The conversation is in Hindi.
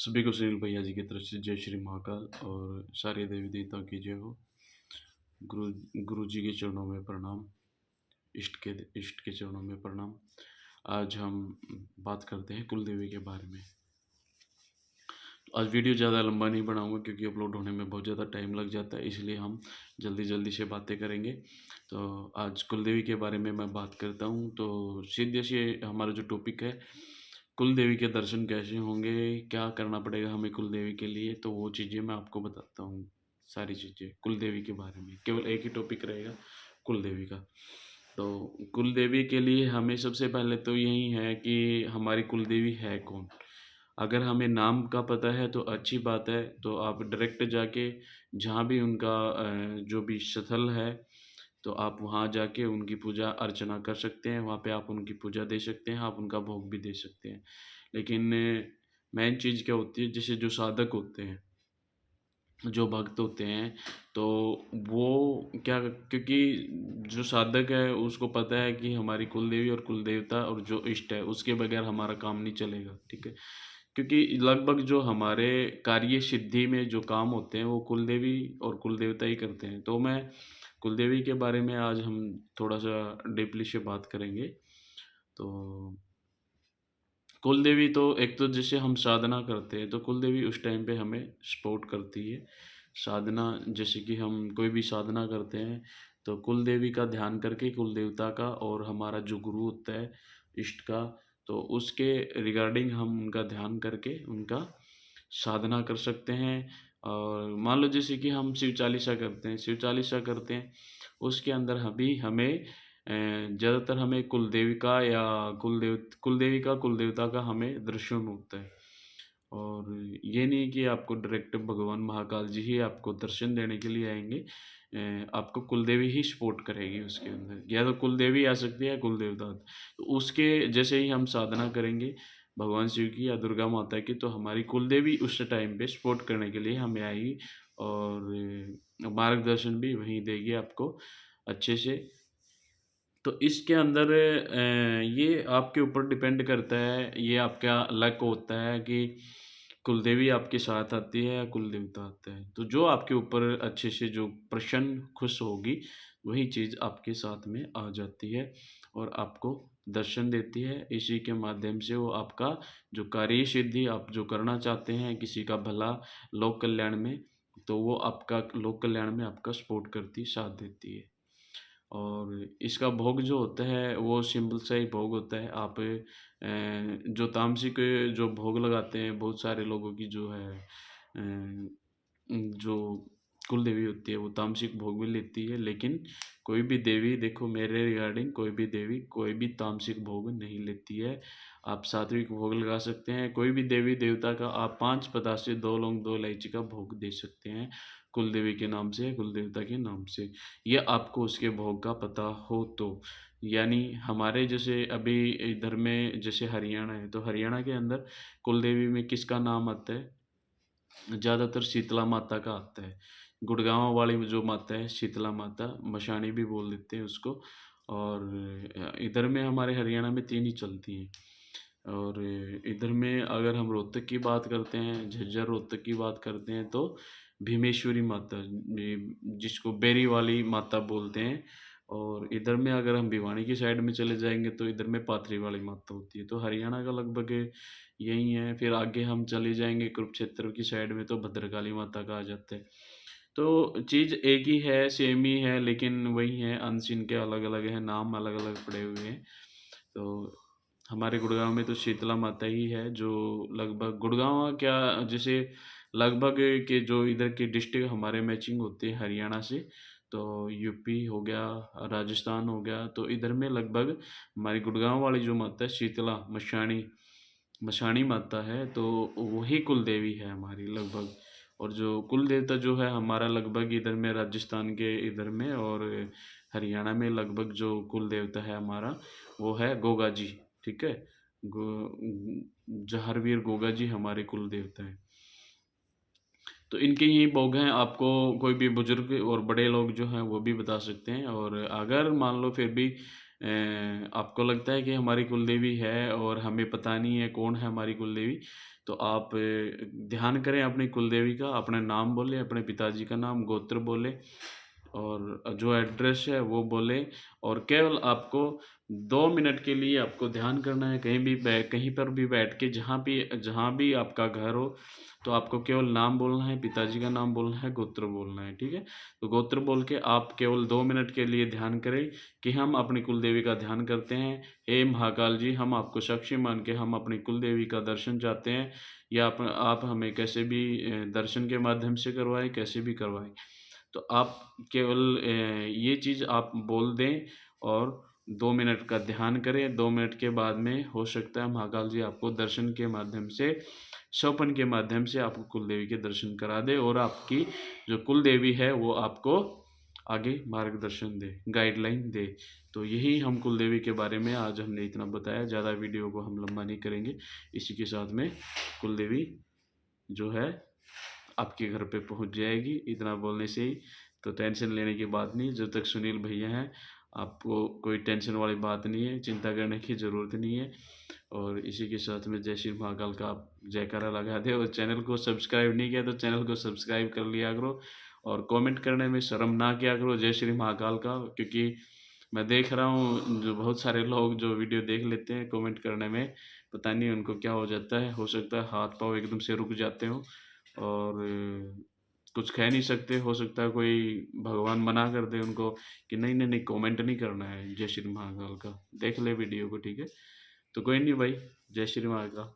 सभी को सुनील भैया जी की तरफ से जय श्री महाकाल और सारे देवी देवताओं की जय हो। गुरु गुरु जी के चरणों में प्रणाम। इष्ट के चरणों में प्रणाम। आज हम बात करते हैं कुल देवी के बारे में। तो आज वीडियो ज़्यादा लंबा नहीं बनाऊंगा क्योंकि अपलोड होने में बहुत ज़्यादा टाइम लग जाता है, इसलिए हम जल्दी जल्दी से बातें करेंगे। तो आज कुल देवी के बारे में मैं बात करता हूँ। तो सीधे से हमारा जो टॉपिक है, कुल देवी के दर्शन कैसे होंगे, क्या करना पड़ेगा हमें कुल देवी के लिए, तो वो चीज़ें मैं आपको बताता हूँ। सारी चीज़ें कुल देवी के बारे में, केवल एक ही टॉपिक रहेगा कुल देवी का। तो कुल देवी के लिए हमें सबसे पहले तो यही है कि हमारी कुल देवी है कौन। अगर हमें नाम का पता है तो अच्छी बात है, तो आप डायरेक्ट जाके जहाँ भी उनका जो भी स्थल है, तो आप वहाँ जाके उनकी पूजा अर्चना कर सकते हैं। वहाँ पे आप उनकी पूजा दे सकते हैं, आप उनका भोग भी दे सकते हैं। लेकिन मेन चीज़ क्या होती है, जैसे जो साधक होते हैं, जो भक्त होते हैं, तो वो क्या, क्योंकि जो साधक है उसको पता है कि हमारी कुल देवी और कुल देवता और जो इष्ट है उसके बगैर हमारा काम नहीं चलेगा, ठीक है। क्योंकि लगभग जो हमारे कार्य सिद्धि में जो काम होते हैं वो कुल देवी और कुल देवता ही करते हैं। तो मैं कुल देवी के बारे में आज हम थोड़ा सा डीपली से बात करेंगे। तो कुल देवी तो एक तो जैसे हम साधना करते हैं तो कुल देवी उस टाइम पे हमें सपोर्ट करती है। साधना जैसे कि हम कोई भी साधना करते हैं तो कुल देवी का ध्यान करके, कुल देवता का और हमारा जो गुरु होता है इष्ट का, तो उसके रिगार्डिंग हम उनका ध्यान करके उनका साधना कर सकते हैं। और मान लो जैसे कि हम शिव चालीसा करते हैं, शिव चालीसा करते हैं, उसके अंदर अभी हमें ज़्यादातर हमें कुलदेवी का या कुलदेवी का कुलदेवता का हमें दर्शन होता है। और ये नहीं कि आपको डायरेक्ट भगवान महाकाल जी ही आपको दर्शन देने के लिए आएँगे। आपको कुलदेवी ही सपोर्ट करेगी उसके अंदर, या तो कुलदेवी आ सकती है या कुलदेवता। तो उसके जैसे ही हम साधना करेंगे भगवान शिव की या दुर्गा माता की, तो हमारी कुलदेवी उस टाइम पे सपोर्ट करने के लिए हमें आएगी और मार्गदर्शन भी वहीं देगी आपको अच्छे से। तो इसके अंदर ये आपके ऊपर डिपेंड करता है, ये आपका लक होता है कि कुलदेवी आपके साथ आती है या कुलदेवता आता है। तो जो आपके ऊपर अच्छे से जो प्रसन्न, खुश होगी, वही चीज़ आपके साथ में आ जाती है और आपको दर्शन देती है। इसी के माध्यम से वो आपका जो कार्य सिद्धि आप जो करना चाहते हैं, किसी का भला, लोक कल्याण में, तो वो आपका लोक कल्याण में आपका सपोर्ट करती, साथ देती है। और इसका भोग जो होता है वो सिंपल सा ही भोग होता है। आप जो तामसिक जो भोग लगाते हैं, बहुत सारे लोगों की जो है जो कुल देवी होती है वो तामसिक भोग भी लेती है। लेकिन कोई भी देवी, देखो मेरे रिगार्डिंग, कोई भी देवी कोई भी तामसिक भोग नहीं लेती है। आप सात्विक भोग लगा सकते हैं। कोई भी देवी देवता का आप 5 पतासे, 2 लौंग, 2 इलायची का भोग दे सकते हैं, कुल देवी के नाम से, कुल देवता के नाम से। ये आपको उसके भोग का पता हो तो। यानी हमारे जैसे अभी इधर में जैसे हरियाणा है, तो हरियाणा के अंदर कुल देवी में किसका नाम आता है? ज़्यादातर शीतला माता का आता है। गुड़गाँव वाली जो माता है शीतला माता, मशाणी भी बोल देते हैं उसको। और इधर में हमारे हरियाणा में 3 ही चलती हैं। और इधर में अगर हम रोहतक की बात करते हैं, झज्जर रोहतक की बात करते हैं, तो भीमेश्वरी माता, जिसको बेरी वाली माता बोलते हैं। और इधर में अगर हम भिवानी की साइड में चले जाएँगे तो इधर में पाथरी वाली माता होती है। तो हरियाणा का लगभग यही है। फिर आगे हम चले जाएँगे कुरुक्षेत्र की साइड में तो भद्रकाली माता का आ जाता है। तो चीज़ एक ही है, सेम ही है, लेकिन वही है, अंश इनके अलग-अलग हैं, नाम अलग-अलग पड़े हुए हैं। तो हमारे गुड़गाँव में तो शीतला माता ही है जो लगभग गुड़गाँव क्या, जैसे लगभग के जो इधर के डिस्ट्रिक्ट हमारे मैचिंग होते हैं हरियाणा से, तो यूपी हो गया, राजस्थान हो गया, तो इधर में लगभग हमारी गुड़गाँव वाली जो माता है शीतला मशाणी मशाणी माता है, तो वही कुल देवी है हमारी लगभग। और जो कुल देवता जो है हमारा लगभग इधर में राजस्थान के इधर में और हरियाणा में लगभग जो कुल देवता है हमारा, वो है गोगा जी, ठीक है? जहारवीर गोगा जी हमारे कुल देवता हैं। तो इनके ही भोग हैं, आपको कोई भी बुजुर्ग और बड़े लोग जो हैं वो भी बता सकते हैं। और अगर मान लो फिर भी आपको लगता है कि हमारी कुलदेवी है और हमें पता नहीं है कौन है हमारी कुलदेवी, तो आप ध्यान करें अपनी कुलदेवी का, अपना नाम बोलें, अपने पिताजी का नाम, गोत्र बोलें और जो एड्रेस है वो बोलें और केवल आपको 2 मिनट के लिए आपको ध्यान करना है। कहीं पर भी बैठ के जहाँ भी आपका घर हो, तो आपको केवल नाम बोलना है, पिताजी का नाम बोलना है, गोत्र बोलना है, ठीक है? तो गोत्र बोल के आप केवल 2 मिनट के लिए ध्यान करें कि हम अपनी कुलदेवी का ध्यान करते हैं। हे महाकाल जी, हम आपको साक्षी मान के हम अपनी कुलदेवी का दर्शन चाहते हैं, या आप हमें कैसे भी दर्शन के माध्यम से करवाएँ, कैसे भी करवाएँ। तो आप केवल ये चीज़ आप बोल दें और 2 मिनट का ध्यान करें। 2 मिनट के बाद में हो सकता है महाकाल जी आपको दर्शन के माध्यम से, सौपन के माध्यम से आपको कुलदेवी के दर्शन करा दें और आपकी जो कुलदेवी है वो आपको आगे मार्गदर्शन दे, गाइडलाइन दे। तो यही हम कुलदेवी के बारे में आज हमने इतना बताया, ज़्यादा वीडियो को हम लंबा नहीं करेंगे। इसी के साथ में कुलदेवी जो है आपके घर पे पहुंच जाएगी, इतना बोलने से ही। तो टेंशन लेने की बात नहीं, जब तक सुनील भैया हैं आपको कोई टेंशन वाली बात नहीं है, चिंता करने की ज़रूरत नहीं है। और इसी के साथ में जय श्री महाकाल का आप जयकारा लगा दें और चैनल को सब्सक्राइब नहीं किया तो चैनल को सब्सक्राइब कर लिया करो और कमेंट करने में शर्म ना किया करो जय श्री महाकाल का, क्योंकि मैं देख रहा हूँ जो बहुत सारे लोग जो वीडियो देख लेते हैं कमेंट करने में पता नहीं उनको क्या हो जाता है, हो सकता है हाथ पाँव एकदम से रुक जाते हो और कुछ कह नहीं सकते, हो सकता है कोई भगवान मना कर दे उनको कि नहीं नहीं नहीं कमेंट नहीं करना है जय श्री महाकाल का, देख ले वीडियो को, ठीक है? तो कोई नहीं भाई, जय श्री महाकाल।